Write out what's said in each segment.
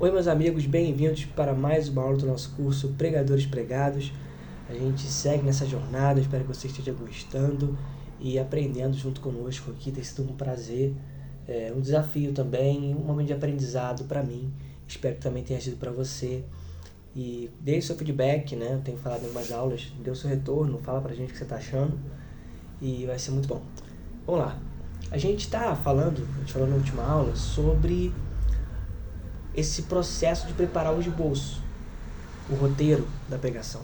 Oi, meus amigos, bem-vindos para mais uma aula do nosso curso Pregadores Pregados. A gente segue nessa jornada, espero que você esteja gostando e aprendendo junto conosco aqui. Tem sido um prazer, um desafio também, um momento de aprendizado para mim. Espero que também tenha sido para você. E dê seu feedback, né? Eu tenho falado em algumas aulas, dê o seu retorno, fala pra gente o que você está achando e vai ser muito bom. Vamos lá. A gente falou na última aula sobre esse processo de preparar o esboço, o roteiro da pregação.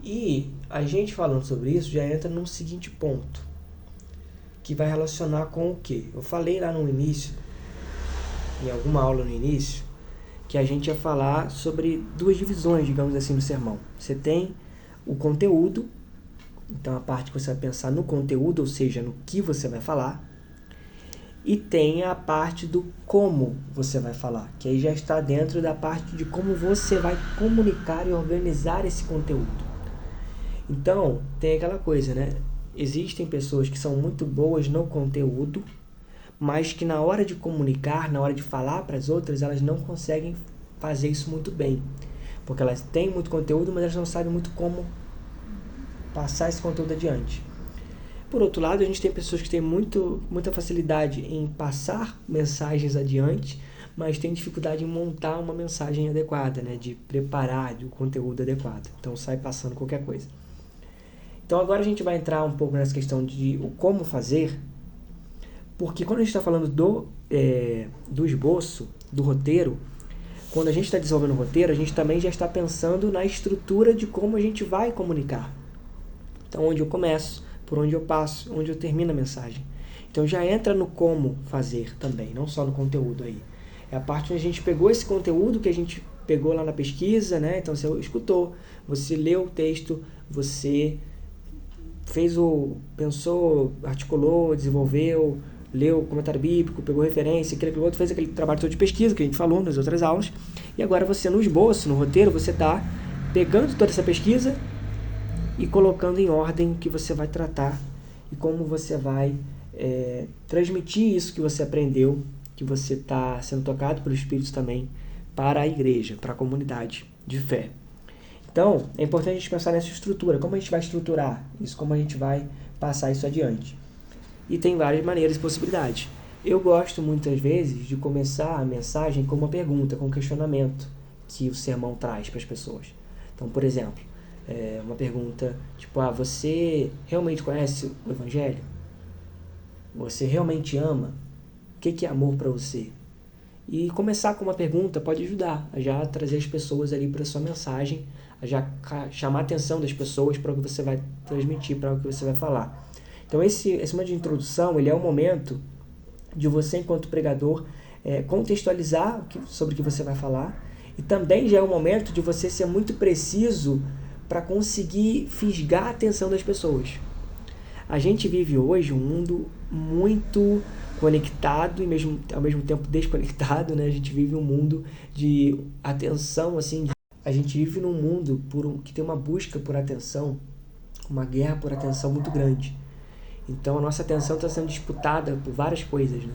E a gente falando sobre isso já entra num seguinte ponto, que vai relacionar com o quê? Eu falei lá no início, em alguma aula no início, que a gente ia falar sobre duas divisões, digamos assim, do sermão. Você tem o conteúdo, então a parte que você vai pensar no conteúdo, ou seja, no que você vai falar, e tem a parte do como você vai falar, que aí já está dentro da parte de como você vai comunicar e organizar esse conteúdo. Então, tem aquela coisa, né? Existem pessoas que são muito boas no conteúdo, mas que na hora de comunicar, na hora de falar para as outras, elas não conseguem fazer isso muito bem. Porque elas têm muito conteúdo, mas elas não sabem muito como passar esse conteúdo adiante. Por outro lado, a gente tem pessoas que têm muita facilidade em passar mensagens adiante, mas tem dificuldade em montar uma mensagem adequada, né? De preparar o conteúdo adequado. Então sai passando qualquer coisa. Então agora a gente vai entrar um pouco nessa questão de o como fazer, porque quando a gente está falando do esboço, do roteiro, quando a gente está desenvolvendo o roteiro, a gente também já está pensando na estrutura de como a gente vai comunicar. Então, onde eu começo, por onde eu passo, onde eu termino a mensagem. Então já entra no como fazer também, não só no conteúdo aí. É a parte onde a gente pegou esse conteúdo que a gente pegou lá na pesquisa, né? Então você escutou, você leu o texto, você pensou, articulou, desenvolveu, leu o comentário bíblico, pegou referência, aquilo outro, fez aquele trabalho todo de pesquisa que a gente falou nas outras aulas. E agora você no esboço, no roteiro, você está pegando toda essa pesquisa e colocando em ordem o que você vai tratar e como você vai transmitir isso que você aprendeu, que você está sendo tocado pelo Espírito também, para a igreja, para a comunidade de fé. Então, é importante a gente pensar nessa estrutura, como a gente vai estruturar isso, como a gente vai passar isso adiante. E tem várias maneiras e possibilidades. Eu gosto muitas vezes de começar a mensagem com uma pergunta, com um questionamento que o sermão traz para as pessoas. Então, por exemplo, uma pergunta tipo, você realmente conhece o Evangelho? Você realmente ama? O que é amor para você? E começar com uma pergunta pode ajudar a já trazer as pessoas ali para a sua mensagem, a já chamar a atenção das pessoas para o que você vai transmitir, para o que você vai falar. Então esse momento de introdução, ele é o momento de você, enquanto pregador, contextualizar sobre o que você vai falar, e também já é o momento de você ser muito preciso para conseguir fisgar a atenção das pessoas. A gente vive hoje um mundo muito conectado e ao mesmo tempo desconectado, né? A gente vive um mundo de atenção, assim. A gente vive num mundo que tem uma busca por atenção, uma guerra por atenção muito grande. Então a nossa atenção está sendo disputada por várias coisas, né?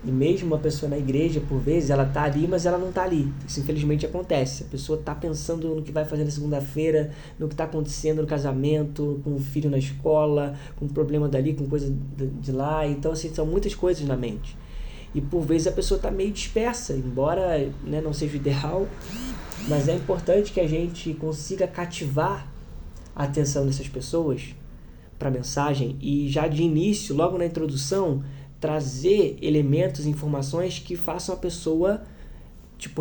E mesmo uma pessoa na igreja, por vezes, ela está ali, mas ela não está ali. Isso infelizmente acontece. A pessoa está pensando no que vai fazer na segunda-feira, no que está acontecendo no casamento, com o filho na escola, com um problema dali, com coisa de lá. Então, assim, são muitas coisas na mente. E por vezes a pessoa está meio dispersa, embora, né, não seja o ideal, mas é importante que a gente consiga cativar a atenção dessas pessoas para a mensagem e já de início, logo na introdução, trazer elementos, informações que façam a pessoa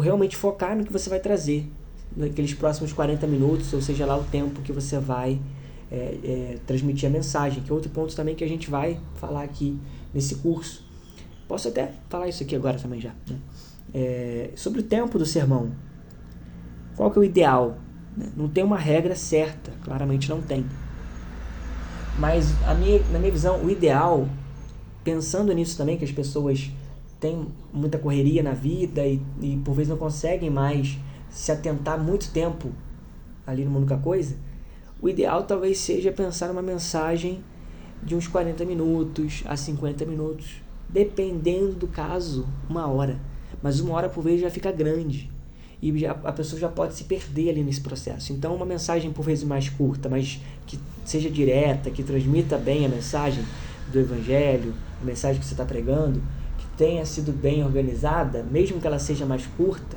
realmente focar no que você vai trazer naqueles próximos 40 minutos, ou seja lá o tempo que você vai transmitir a mensagem, que é outro ponto também que a gente vai falar aqui nesse curso. Posso até falar isso aqui agora também já, né? Sobre o tempo do sermão. Qual que é o ideal? Não tem uma regra certa, claramente não tem. Mas na minha visão, o ideal, pensando nisso também, que as pessoas têm muita correria na vida e por vezes não conseguem mais se atentar muito tempo ali numa única coisa, o ideal talvez seja pensar numa mensagem de uns 40 minutos a 50 minutos, dependendo do caso, 1 hora. mas 1 hora por vez já fica grande. E a pessoa já pode se perder ali nesse processo. Então, uma mensagem por vezes mais curta, mas que seja direta, que transmita bem a mensagem do Evangelho, a mensagem que você está pregando, que tenha sido bem organizada, mesmo que ela seja mais curta,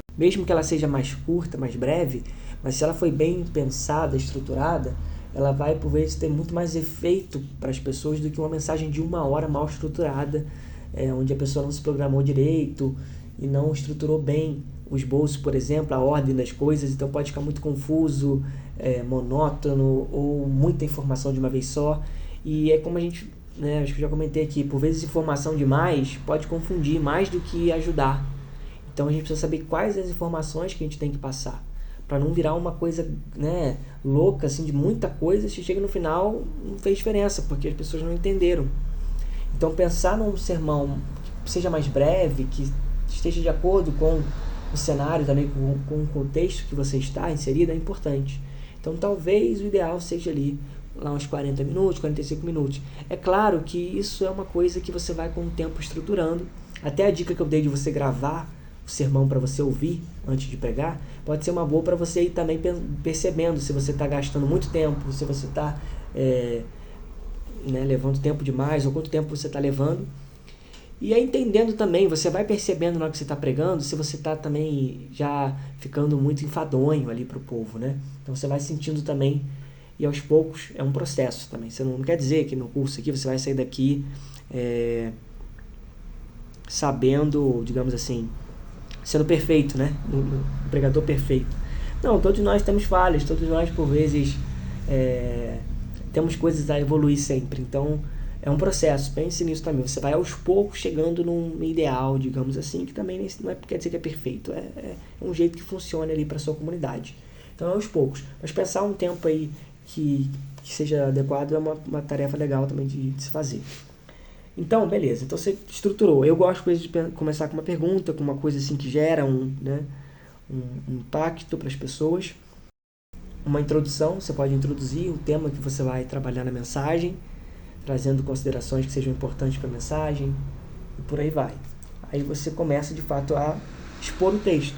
mais breve, mas se ela foi bem pensada, estruturada, ela vai, por vezes, ter muito mais efeito para as pessoas do que uma mensagem de 1 hora mal estruturada, onde a pessoa não se programou direito e não estruturou bem o esboço, por exemplo, a ordem das coisas, então pode ficar muito confuso, monótono ou muita informação de uma vez só. E é como a gente, acho que eu já comentei aqui, por vezes informação demais pode confundir mais do que ajudar. Então a gente precisa saber quais as informações que a gente tem que passar, para não virar uma coisa louca, assim, de muita coisa, se chega no final não fez diferença, porque as pessoas não entenderam. Então pensar num sermão que seja mais breve, que esteja de acordo com o cenário, também com o contexto que você está inserido, é importante. Então talvez o ideal seja ali lá uns 40 minutos, 45 minutos. É claro que isso é uma coisa que você vai com o tempo estruturando. Até a dica que eu dei de você gravar o sermão para você ouvir antes de pregar, pode ser uma boa para você ir também percebendo se você está gastando muito tempo, se você está levando tempo demais, ou quanto tempo você está levando. E aí entendendo também, você vai percebendo na hora que você está pregando, se você está também já ficando muito enfadonho ali para o povo, né? Então você vai sentindo também, e aos poucos é um processo também. Você não quer dizer que no curso aqui você vai sair daqui sabendo, digamos assim, sendo perfeito, né? Um pregador perfeito. Não, todos nós temos falhas, todos nós por vezes temos coisas a evoluir sempre. Então é um processo, pense nisso também. Você vai aos poucos chegando num ideal, digamos assim, que também não quer dizer que é perfeito, é um jeito que funciona ali para sua comunidade. Então é aos poucos, mas pensar um tempo aí que seja adequado é uma tarefa legal também de se fazer. Então, beleza, então você estruturou. Eu gosto de começar com uma pergunta, com uma coisa assim que gera um impacto para as pessoas. Uma introdução, você pode introduzir o tema que você vai trabalhar na mensagem, trazendo considerações que sejam importantes para a mensagem, e por aí vai. Aí você começa, de fato, a expor o texto.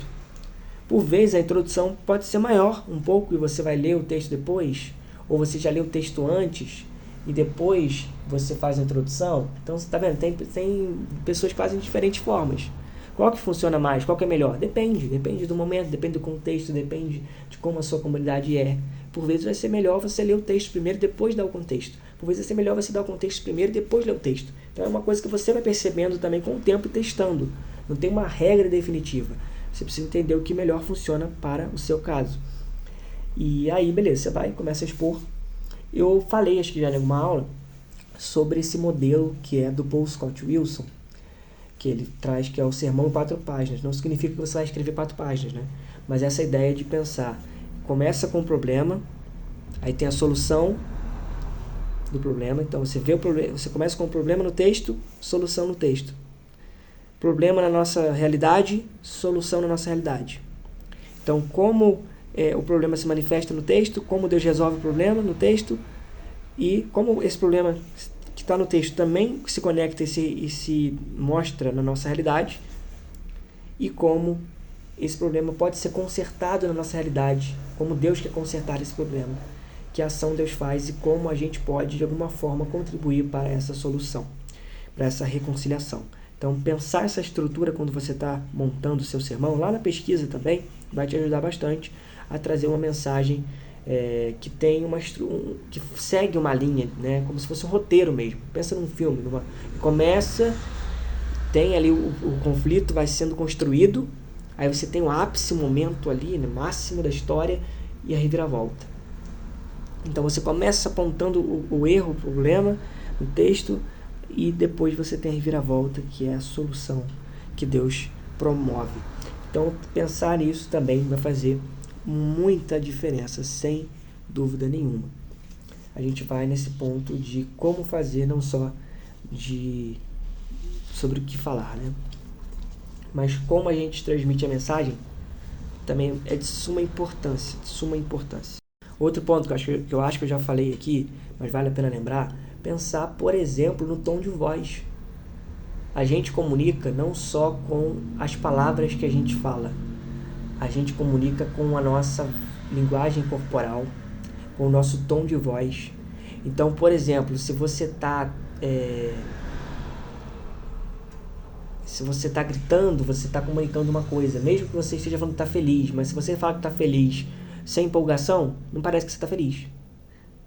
Por vezes, a introdução pode ser maior um pouco, e você vai ler o texto depois, ou você já leu o texto antes, e depois você faz a introdução. Então, você está vendo, tem pessoas que fazem de diferentes formas. Qual que funciona mais? Qual que é melhor? Depende do momento, depende do contexto, depende de como a sua comunidade é. Por vezes vai ser melhor você ler o texto primeiro e depois dar o contexto. Por vezes vai ser melhor você dar o contexto primeiro e depois ler o texto. Então é uma coisa que você vai percebendo também com o tempo e testando. Não tem uma regra definitiva. Você precisa entender o que melhor funciona para o seu caso. E aí, beleza, você vai, começa a expor. Eu falei, acho que já em alguma aula, sobre esse modelo que é do Paul Scott Wilson, que ele traz, que é o sermão em 4 páginas. Não significa que você vai escrever 4 páginas, né? Mas essa ideia de pensar, começa com o problema, aí tem a solução do problema. Então você vê o problema, você começa com o problema no texto, solução no texto. Problema na nossa realidade, solução na nossa realidade. Então, como o problema se manifesta no texto, como Deus resolve o problema no texto, e como esse problema que está no texto também se conecta e se mostra na nossa realidade, e como esse problema pode ser consertado na nossa realidade, como Deus quer consertar esse problema, que ação Deus faz e como a gente pode, de alguma forma, contribuir para essa solução, para essa reconciliação. Então, pensar essa estrutura quando você está montando o seu sermão, lá na pesquisa também, vai te ajudar bastante a trazer uma mensagem que tem que segue uma linha, né? Como se fosse um roteiro mesmo. Pensa num filme, começa, tem ali o conflito, vai sendo construído, aí você tem o ápice, o momento ali, né, máximo da história, e a reviravolta. Então você começa apontando o erro, o problema no texto, e depois você tem a reviravolta, que é a solução que Deus promove. Então pensar nisso também vai fazer muita diferença, sem dúvida nenhuma. A gente vai nesse ponto de como fazer, não só sobre o que falar, né? Mas como a gente transmite a mensagem também é de suma importância, Outro ponto que eu acho que eu já falei aqui, mas vale a pena lembrar, pensar, por exemplo, no tom de voz. A gente comunica não só com as palavras que a gente fala, a gente comunica com a nossa linguagem corporal, com o nosso tom de voz. Então, por exemplo, se você está gritando, você está comunicando uma coisa, mesmo que você esteja falando que está feliz, mas se você fala que está feliz sem empolgação, não parece que você está feliz.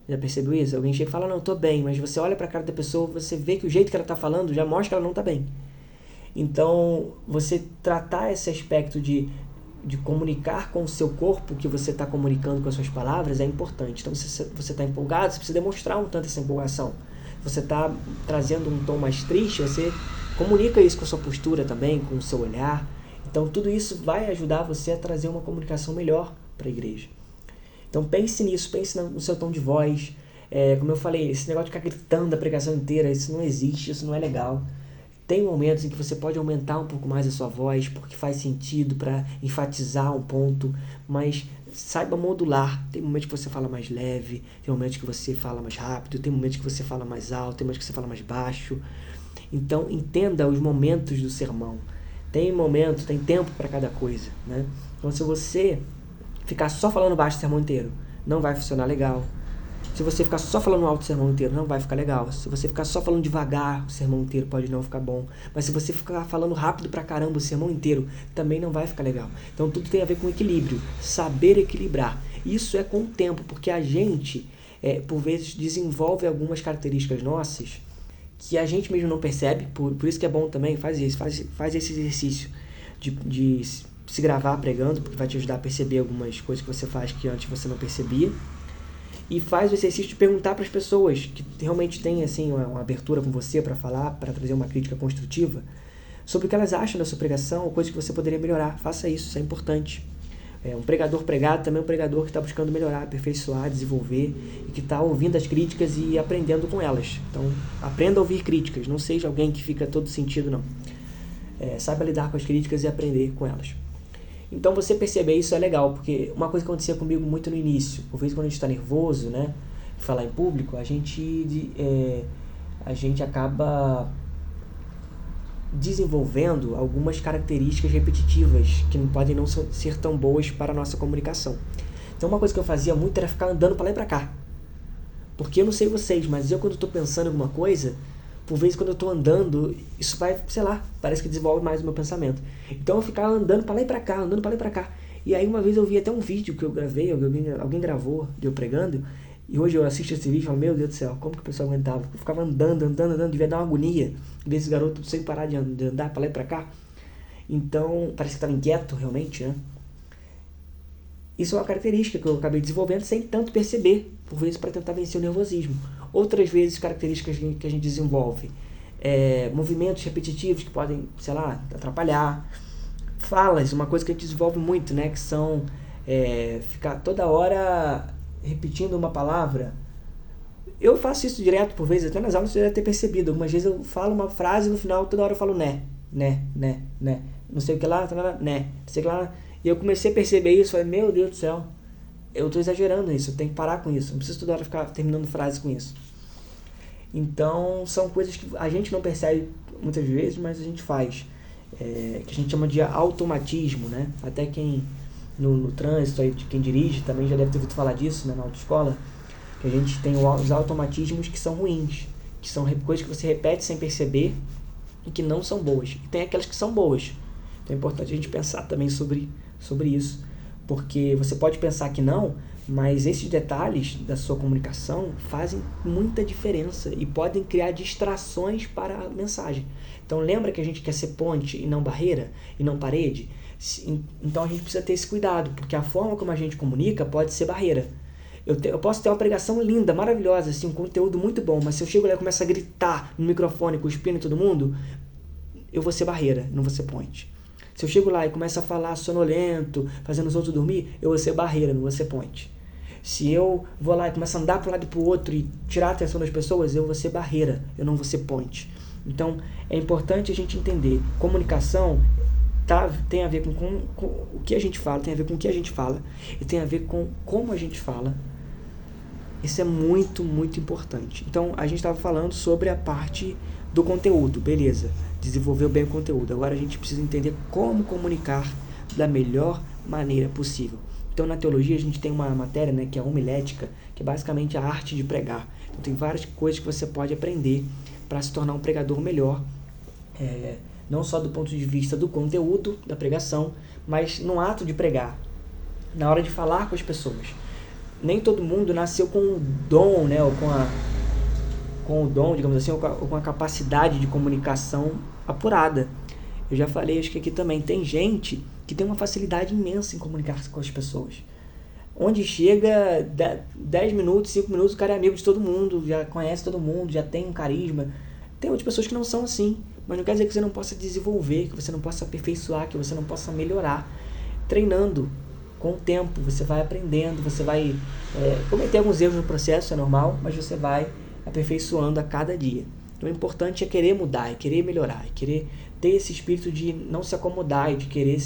Já percebeu isso? Alguém chega e fala, não, tô bem, mas você olha para a cara da pessoa, você vê que o jeito que ela tá falando já mostra que ela não tá bem. Então, você tratar esse aspecto de comunicar com o seu corpo, que você está comunicando com as suas palavras, é importante. Então, se você está empolgado, você precisa demonstrar um tanto essa empolgação. Se você está trazendo um tom mais triste, você comunica isso com a sua postura também, com o seu olhar. Então, tudo isso vai ajudar você a trazer uma comunicação melhor para a igreja. Então pense nisso, pense no seu tom de voz. Como eu falei, esse negócio de ficar gritando a pregação inteira, isso não existe, isso não é legal. Tem momentos em que você pode aumentar um pouco mais a sua voz, porque faz sentido para enfatizar um ponto, mas saiba modular. Tem momentos que você fala mais leve, tem momentos que você fala mais rápido, tem momentos que você fala mais alto, tem momentos que você fala mais baixo. Então entenda os momentos do sermão. Tem momento, tem tempo para cada coisa, né? Então se você ficar só falando baixo o sermão inteiro, não vai funcionar legal. Se você ficar só falando alto o sermão inteiro, não vai ficar legal. Se você ficar só falando devagar o sermão inteiro, pode não ficar bom. Mas se você ficar falando rápido pra caramba o sermão inteiro, também não vai ficar legal. Então tudo tem a ver com equilíbrio, saber equilibrar. Isso é com o tempo, porque a gente, por vezes, desenvolve algumas características nossas que a gente mesmo não percebe. Por isso que é bom também, faz esse exercício de se gravar pregando, porque vai te ajudar a perceber algumas coisas que você faz que antes você não percebia. E faz o exercício de perguntar para as pessoas que realmente têm assim, uma abertura com você para falar, para trazer uma crítica construtiva, sobre o que elas acham da sua pregação ou coisas que você poderia melhorar. Faça isso é importante. Um pregador pregado também é um pregador que está buscando melhorar, aperfeiçoar, desenvolver e que está ouvindo as críticas e aprendendo com elas. Então, aprenda a ouvir críticas, não seja alguém que fica todo sentido, não. Saiba lidar com as críticas e aprender com elas. Então você perceber isso é legal, porque uma coisa que acontecia comigo muito no início, por vezes quando a gente está nervoso, né, falar em público, a gente acaba desenvolvendo algumas características repetitivas que não podem não ser tão boas para a nossa comunicação. Então uma coisa que eu fazia muito era ficar andando para lá e para cá, porque eu não sei vocês, mas eu quando estou pensando em alguma coisa, por vezes quando eu estou andando, isso vai, sei lá, parece que desenvolve mais o meu pensamento. Então eu ficava andando para lá e para cá, andando para lá e para cá. E aí uma vez eu vi até um vídeo que eu gravei, alguém gravou de eu pregando, e hoje eu assisto esse vídeo e falo, meu Deus do céu, como que o pessoal aguentava? Eu ficava andando, devia dar uma agonia, ver esse garoto sem parar de andar para lá e para cá. Então, parece que estava inquieto realmente, né? Isso é uma característica que eu acabei desenvolvendo sem tanto perceber, por vezes para tentar vencer o nervosismo. Outras vezes, características que a gente desenvolve, movimentos repetitivos que podem, sei lá, atrapalhar. Falas, uma coisa que a gente desenvolve muito, né, que são ficar toda hora repetindo uma palavra. Eu faço isso direto, por vezes, até nas aulas você deve ter percebido. Algumas vezes eu falo uma frase e no final toda hora eu falo né, não sei o que lá, né, não sei o que lá. E eu comecei a perceber isso, falei, meu Deus do céu, eu estou exagerando isso, eu tenho que parar com isso, não preciso toda hora ficar terminando frases com isso. Então, são coisas que a gente não percebe muitas vezes, mas a gente faz, que a gente chama de automatismo, né? Até quem no trânsito, aí, quem dirige, também já deve ter ouvido falar disso, né, na autoescola, que a gente tem os automatismos que são ruins, que são coisas que você repete sem perceber e que não são boas. E tem aquelas que são boas. Então é importante a gente pensar também sobre isso, porque você pode pensar que não, mas esses detalhes da sua comunicação fazem muita diferença e podem criar distrações para a mensagem. Então lembra que a gente quer ser ponte e não barreira, e não parede? Então a gente precisa ter esse cuidado, porque a forma como a gente comunica pode ser barreira. Eu posso ter uma pregação linda, maravilhosa, assim, um conteúdo muito bom, mas se eu chego lá e começo a gritar no microfone, cuspindo em todo mundo, eu vou ser barreira, não vou ser ponte. Se eu chego lá e começo a falar sonolento, fazendo os outros dormir, eu vou ser barreira, não vou ser ponte. Se eu vou lá e começo a andar para um lado e para o outro e tirar a atenção das pessoas, eu vou ser barreira, eu não vou ser ponte. Então, é importante a gente entender, comunicação tem a ver com o que a gente fala, tem a ver com o que a gente fala, e tem a ver com como a gente fala. Isso é muito, muito importante. Então, a gente estava falando sobre a parte do conteúdo, beleza. Desenvolveu bem o conteúdo. Agora a gente precisa entender como comunicar da melhor maneira possível. Então, na teologia, a gente tem uma matéria, né, que é a homilética, que é basicamente a arte de pregar. Então, tem várias coisas que você pode aprender para se tornar um pregador melhor, não só do ponto de vista do conteúdo da pregação, mas no ato de pregar, na hora de falar com as pessoas. Nem todo mundo nasceu com o dom, né, ou com o dom, digamos assim, ou com a capacidade de comunicação apurada. Eu já falei, acho que aqui também, tem gente que tem uma facilidade imensa em comunicar-se com as pessoas. Onde chega 10 minutos, 5 minutos, o cara é amigo de todo mundo, já conhece todo mundo, já tem um carisma. Tem outras pessoas que não são assim, mas não quer dizer que você não possa desenvolver, que você não possa aperfeiçoar, que você não possa melhorar. Treinando, com o tempo, você vai aprendendo, você vai cometer alguns erros no processo, é normal, mas você vai aperfeiçoando a cada dia. Então o importante é querer mudar, é querer melhorar, é querer ter esse espírito de não se acomodar e de querer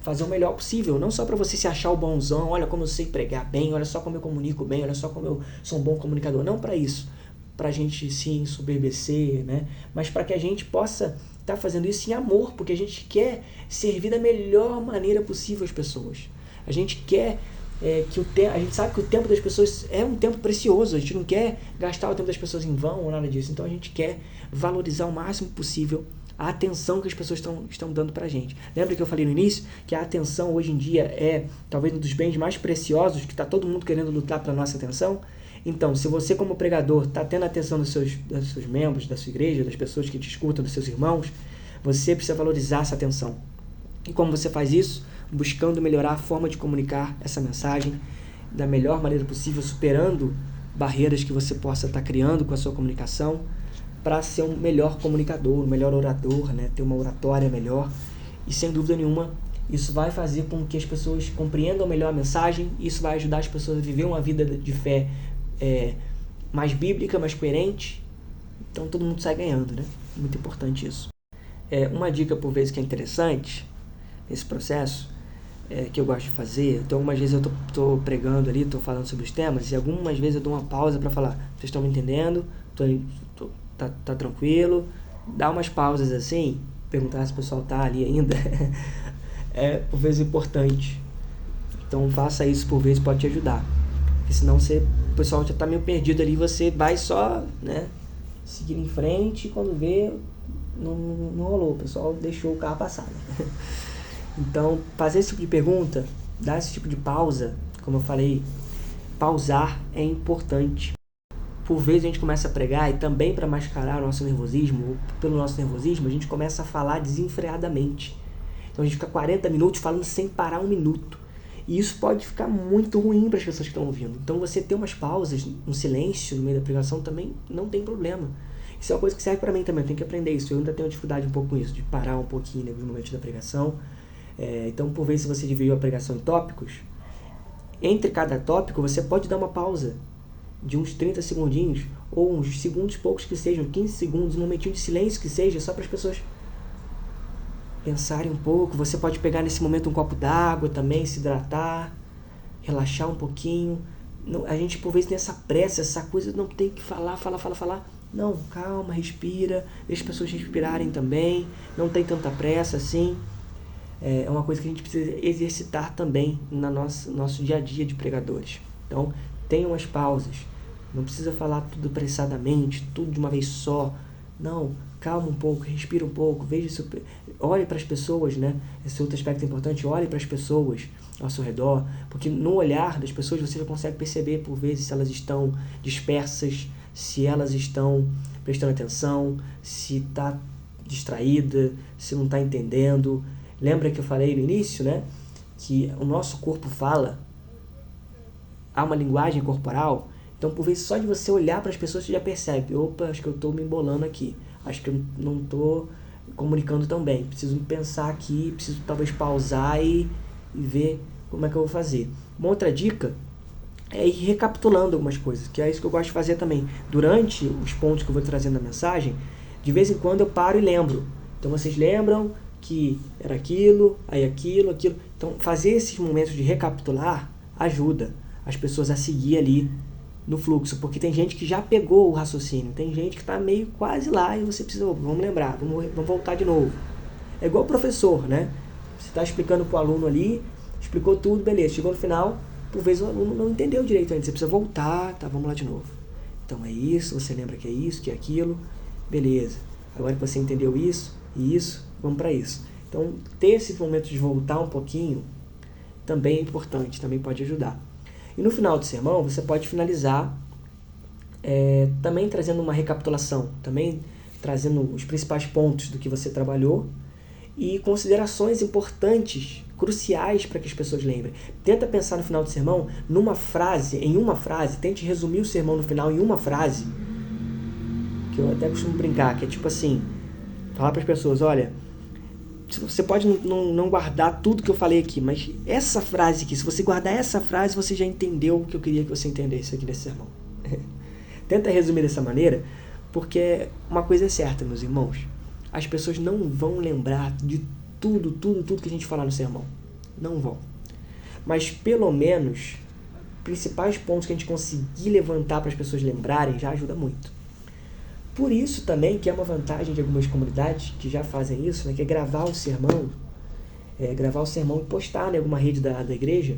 fazer o melhor possível, não só para você se achar o bonzão, olha como eu sei pregar bem, olha só como eu comunico bem, olha só como eu sou um bom comunicador, não para isso, para a gente se ensoberbecer, né? Mas para que a gente possa estar fazendo isso em amor, porque a gente quer servir da melhor maneira possível às pessoas. A gente quer a gente sabe que o tempo das pessoas é um tempo precioso, a gente não quer gastar o tempo das pessoas em vão ou nada disso, então a gente quer valorizar o máximo possível a atenção que as pessoas estão dando pra gente. Lembra que eu falei no início que a atenção hoje em dia é talvez um dos bens mais preciosos, que está todo mundo querendo lutar pela nossa atenção? Então, se você como pregador está tendo a atenção dos seus membros, da sua igreja, das pessoas que te escutam, dos seus irmãos, você precisa valorizar essa atenção. E como você faz isso? Buscando melhorar a forma de comunicar essa mensagem da melhor maneira possível, superando barreiras que você possa estar criando com a sua comunicação, para ser um melhor comunicador, um melhor orador, né? Ter uma oratória melhor. E sem dúvida nenhuma, isso vai fazer com que as pessoas compreendam melhor a mensagem, isso vai ajudar as pessoas a viver uma vida de fé mais bíblica, mais coerente. Então todo mundo sai ganhando, né? Muito importante isso. Uma dica por vezes que é interessante nesse processo, que eu gosto de fazer. Então algumas vezes eu tô pregando ali, tô falando sobre os temas, e algumas vezes eu dou uma pausa para falar, vocês estão me entendendo? Tá tranquilo? Dá umas pausas assim, perguntar se o pessoal tá ali ainda. Por vezes importante. Então faça isso por vezes, pode te ajudar. Porque senão o pessoal já tá meio perdido ali, você vai só, né, seguir em frente, e quando vê, não rolou, o pessoal deixou o carro passar. Então, fazer esse tipo de pergunta, dar esse tipo de pausa, como eu falei, pausar é importante. Por vezes a gente começa a pregar e também para mascarar o nosso nervosismo, ou pelo nosso nervosismo, a gente começa a falar desenfreadamente. Então a gente fica 40 minutos falando sem parar um minuto. E isso pode ficar muito ruim para as pessoas que estão ouvindo. Então você ter umas pausas, um silêncio no meio da pregação também não tem problema. Isso é uma coisa que serve para mim também, eu tenho que aprender isso. Eu ainda tenho dificuldade um pouco com isso, de parar um pouquinho nos momentos da pregação. Então, por vezes, se você dividiu a pregação em tópicos, entre cada tópico você pode dar uma pausa de uns 30 segundinhos, ou uns segundos poucos que sejam, 15 segundos, um momentinho de silêncio que seja, só para as pessoas pensarem um pouco. Você pode pegar nesse momento um copo d'água também, se hidratar, relaxar um pouquinho. A gente, por vezes, tem essa pressa, essa coisa, não tem que falar. Não, calma, respira, deixa as pessoas respirarem também, não tem tanta pressa assim. É uma coisa que a gente precisa exercitar também no nosso dia a dia de pregadores. Então, tenha umas pausas. Não precisa falar tudo apressadamente, tudo de uma vez só. Não, calma um pouco, respira um pouco, veja isso, olhe para as pessoas, né? Esse outro aspecto importante, olhe para as pessoas ao seu redor, porque no olhar das pessoas você já consegue perceber, por vezes, se elas estão dispersas, se elas estão prestando atenção, se está distraída, se não está entendendo. Lembra que eu falei no início, né? Que o nosso corpo fala, há uma linguagem corporal. Então, por vezes, só de você olhar para as pessoas, você já percebe, opa, acho que eu estou me embolando aqui, acho que eu não estou comunicando tão bem, preciso pensar aqui, preciso talvez pausar e ver como é que eu vou fazer. Uma outra dica é ir recapitulando algumas coisas, que é isso que eu gosto de fazer também. Durante os pontos que eu vou trazendo na mensagem, de vez em quando eu paro e lembro. Então, vocês lembram que era aquilo, aí aquilo. Então, fazer esses momentos de recapitular ajuda as pessoas a seguir ali no fluxo, porque tem gente que já pegou o raciocínio, tem gente que está meio quase lá e você precisa, vamos lembrar, vamos voltar de novo. É igual o professor, né? Você está explicando para o aluno ali, explicou tudo, beleza, chegou no final, por vezes o aluno não entendeu direito ainda, você precisa voltar, tá, vamos lá de novo. Então é isso, você lembra que é isso, que é aquilo, beleza. Agora que você entendeu isso e isso, vamos para isso. Então ter esse momento de voltar um pouquinho também é importante, também pode ajudar. E no final do sermão você pode finalizar também trazendo uma recapitulação, também trazendo os principais pontos do que você trabalhou e considerações importantes, cruciais para que as pessoas lembrem. Tenta pensar no final do sermão em uma frase, tente resumir o sermão no final em uma frase, que eu até costumo brincar, que é tipo assim, falar para as pessoas, olha, você pode não guardar tudo que eu falei aqui, mas essa frase aqui, se você guardar essa frase, você já entendeu o que eu queria que você entendesse aqui nesse sermão. Tenta resumir dessa maneira, porque uma coisa é certa, meus irmãos, as pessoas não vão lembrar de tudo que a gente falar no sermão. Não vão. Mas pelo menos, principais pontos que a gente conseguir levantar para as pessoas lembrarem já ajuda muito. Por isso também que é uma vantagem de algumas comunidades que já fazem isso, né, que é gravar o sermão e postar em alguma rede da igreja,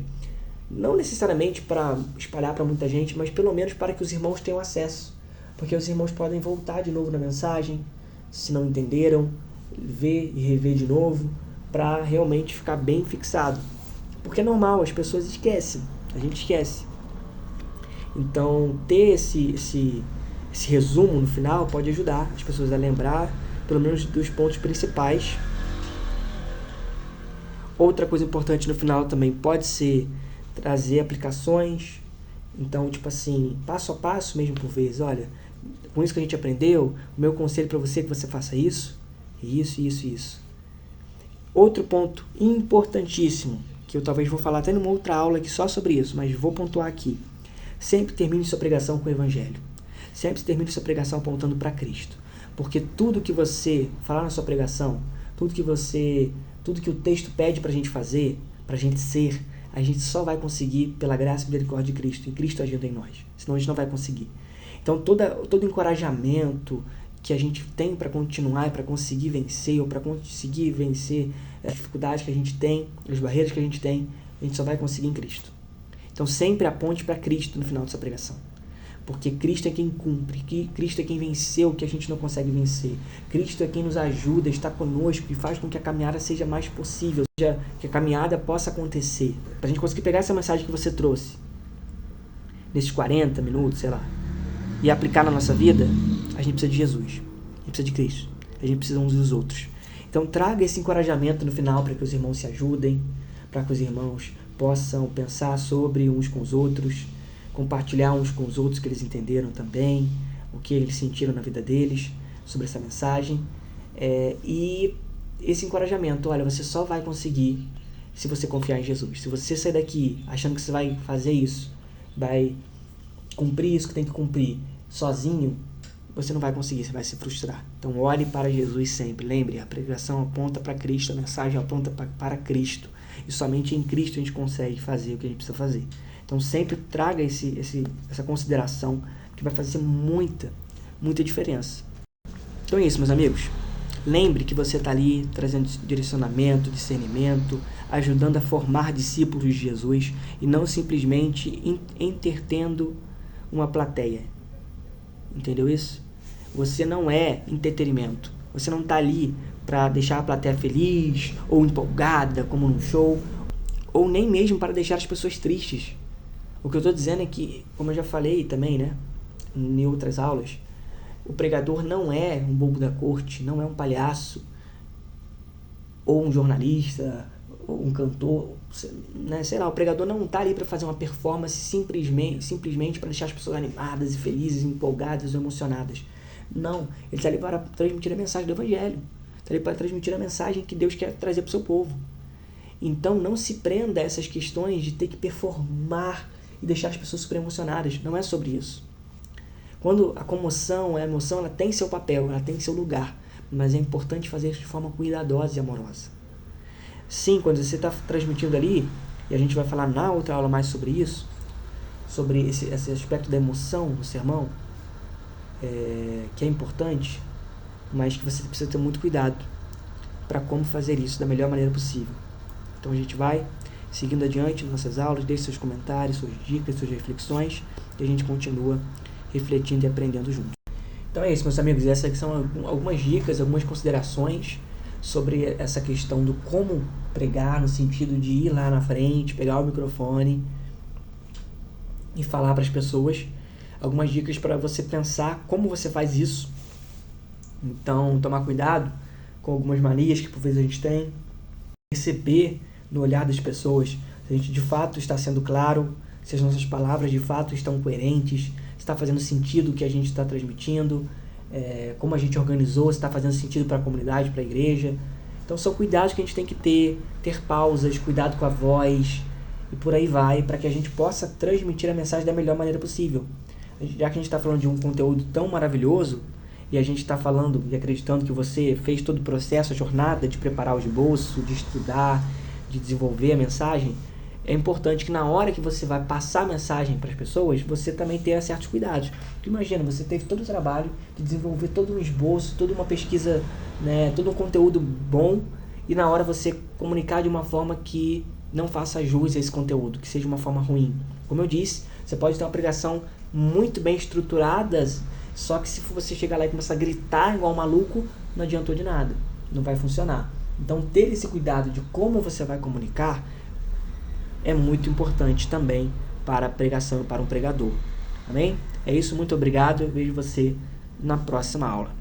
não necessariamente para espalhar para muita gente, mas pelo menos para que os irmãos tenham acesso, porque os irmãos podem voltar de novo na mensagem, se não entenderam, ver e rever de novo, para realmente ficar bem fixado. Porque é normal, as pessoas esquecem, a gente esquece. Então, ter esse resumo no final pode ajudar as pessoas a lembrar, pelo menos, dos pontos principais. Outra coisa importante no final também pode ser trazer aplicações. Então, tipo assim, passo a passo mesmo por vez. Olha, com isso que a gente aprendeu, o meu conselho para você é que você faça isso, isso. Outro ponto importantíssimo, que eu talvez vou falar até numa outra aula aqui só sobre isso, mas vou pontuar aqui. Sempre termine sua pregação com o Evangelho. Sempre termine sua pregação apontando para Cristo. Porque tudo que você falar na sua pregação, tudo que o texto pede para a gente fazer, para a gente ser, a gente só vai conseguir pela graça e misericórdia de Cristo, e Cristo agindo em nós. Senão a gente não vai conseguir. Então todo encorajamento que a gente tem para continuar, para conseguir vencer, ou para conseguir vencer as dificuldades que a gente tem, as barreiras que a gente tem, a gente só vai conseguir em Cristo. Então sempre aponte para Cristo no final dessa pregação. Porque Cristo é quem cumpre, Cristo é quem venceu o que a gente não consegue vencer. Cristo é quem nos ajuda, está conosco e faz com que a caminhada seja mais possível, seja, que a caminhada possa acontecer. Para a gente conseguir pegar essa mensagem que você trouxe, nesses 40 minutos, sei lá, e aplicar na nossa vida, a gente precisa de Jesus, a gente precisa de Cristo, a gente precisa uns dos outros. Então traga esse encorajamento no final para que os irmãos se ajudem, para que os irmãos possam pensar sobre uns com os outros, compartilhar uns com os outros que eles entenderam também, o que eles sentiram na vida deles sobre essa mensagem. E esse encorajamento, olha, você só vai conseguir se você confiar em Jesus. Se você sair daqui achando que você vai fazer isso, vai cumprir isso que tem que cumprir sozinho, você não vai conseguir, você vai se frustrar. Então olhe para Jesus sempre. Lembre, a pregação aponta para Cristo, a mensagem aponta para Cristo. E somente em Cristo a gente consegue fazer o que a gente precisa fazer. Então sempre traga essa consideração, que vai fazer muita diferença. Então é isso, meus amigos. Lembre que você está ali trazendo direcionamento, discernimento, ajudando a formar discípulos de Jesus e não simplesmente entretendo uma plateia. Entendeu isso? Você não é entretenimento. Você não está ali para deixar a plateia feliz ou empolgada, como num show, ou nem mesmo para deixar as pessoas tristes. O que eu estou dizendo é que, como eu já falei também, né, em outras aulas, o pregador não é um bobo da corte, não é um palhaço, ou um jornalista, ou um cantor, né, sei lá, o pregador não está ali para fazer uma performance simplesmente para deixar as pessoas animadas e felizes, empolgadas ou emocionadas. Não, ele está ali para transmitir a mensagem do Evangelho, está ali para transmitir a mensagem que Deus quer trazer para o seu povo. Então não se prenda a essas questões de ter que performar e deixar as pessoas super emocionadas. Não é sobre isso. Quando a comoção, a emoção, ela tem seu papel, ela tem seu lugar, mas é importante fazer isso de forma cuidadosa e amorosa. Sim, quando você está transmitindo ali, e a gente vai falar na outra aula mais sobre isso, sobre esse aspecto da emoção no sermão, que é importante, mas que você precisa ter muito cuidado para como fazer isso da melhor maneira possível. Então a gente vai seguindo adiante nas nossas aulas, deixe seus comentários, suas dicas, suas reflexões, e a gente continua refletindo e aprendendo juntos. Então é isso, meus amigos, essas são algumas dicas, algumas considerações sobre essa questão do como pregar, no sentido de ir lá na frente, pegar o microfone e falar para as pessoas. Algumas dicas para você pensar como você faz isso. Então, tomar cuidado com algumas manias que por vezes a gente tem. Perceber no olhar das pessoas se a gente de fato está sendo claro, se as nossas palavras de fato estão coerentes, se está fazendo sentido o que a gente está transmitindo, como a gente organizou, se está fazendo sentido para a comunidade, para a igreja. Então são cuidados que a gente tem que ter pausas, cuidado com a voz e por aí vai, para que a gente possa transmitir a mensagem da melhor maneira possível. Já que a gente está falando de um conteúdo tão maravilhoso, e a gente está falando e acreditando que você fez todo o processo, a jornada de preparar o esboço, de estudar, de desenvolver a mensagem, é importante que na hora que você vai passar a mensagem para as pessoas, você também tenha certos cuidados. Porque imagina, você teve todo o trabalho de desenvolver todo um esboço, toda uma pesquisa, né, todo um conteúdo bom, e na hora você comunicar de uma forma que não faça jus a esse conteúdo, que seja uma forma ruim. Como eu disse, você pode ter uma pregação muito bem estruturada, só que se você chegar lá e começar a gritar igual um maluco, não adiantou de nada, não vai funcionar. Então ter esse cuidado de como você vai comunicar é muito importante também para a pregação, para um pregador. Amém? É isso, muito obrigado, eu vejo você na próxima aula.